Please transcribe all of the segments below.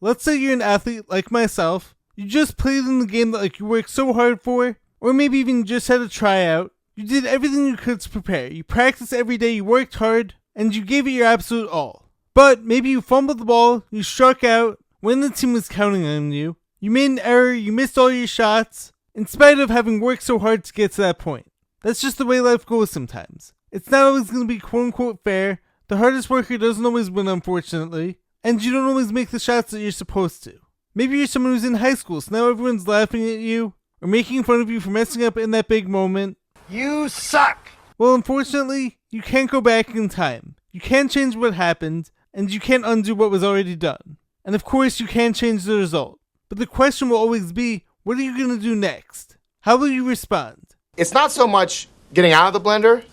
Let's say you're an athlete like myself. You just played in the game that you worked so hard for, or maybe even just had a tryout. You did everything you could to prepare. You practiced every day, you worked hard, and you gave it your absolute all. But maybe you fumbled the ball, you struck out when the team was counting on you. You made an error, you missed all your shots, in spite of having worked so hard to get to that point. That's just the way life goes sometimes. It's not always going to be quote-unquote fair. The hardest worker doesn't always win, unfortunately, and you don't always make the shots that you're supposed to. Maybe you're someone who's in high school, so now everyone's laughing at you, or making fun of you for messing up in that big moment. You suck! Well, unfortunately, you can't go back in time. You can't change what happened, and you can't undo what was already done. And of course, you can't change the result. But the question will always be, what are you going to do next? How will you respond? It's not so much getting out of the blender,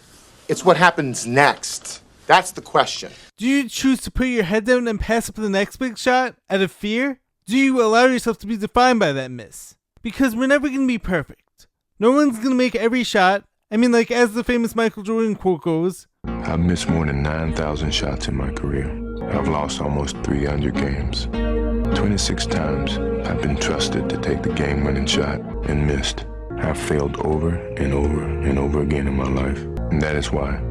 it's what happens next. That's the question. Do you choose to put your head down and pass up the next big shot out of fear? Do you allow yourself to be defined by that miss? Because we're never going to be perfect. No one's going to make every shot. I mean, as the famous Michael Jordan quote goes, I've missed more than 9,000 shots in my career. I've lost almost 300 games. 26 times I've been trusted to take the game-winning shot and missed. I've failed over and over and over again in my life. And that is why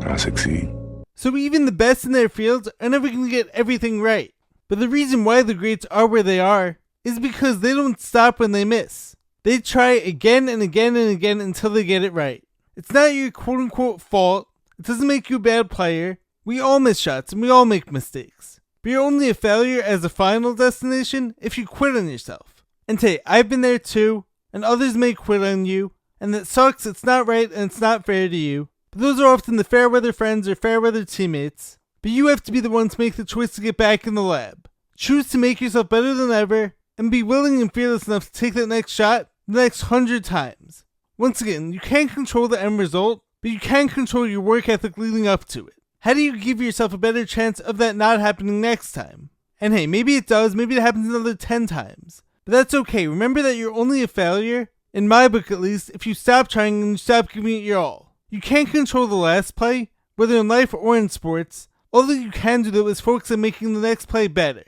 I succeed. So even the best in their fields are never going to get everything right. But the reason why the greats are where they are is because they don't stop when they miss. They try again and again and again until they get it right. It's not your quote-unquote fault. It doesn't make you a bad player. We all miss shots and we all make mistakes. But you're only a failure as a final destination if you quit on yourself. And hey, I've been there too, and others may quit on you, and that sucks, it's not right, and it's not fair to you. But those are often the fair weather friends or fair weather teammates. But you have to be the one to make the choice to get back in the lab. Choose to make yourself better than ever, and be willing and fearless enough to take that next shot the next 100 times. Once again, you can't control the end result, but you can control your work ethic leading up to it. How do you give yourself a better chance of that not happening next time? And hey, maybe it does, maybe it happens another 10 times. But that's okay, remember that you're only a failure, in my book at least, if you stop trying and you stop giving it your all. You can't control the last play, whether in life or in sports. All that you can do though is focus on making the next play better.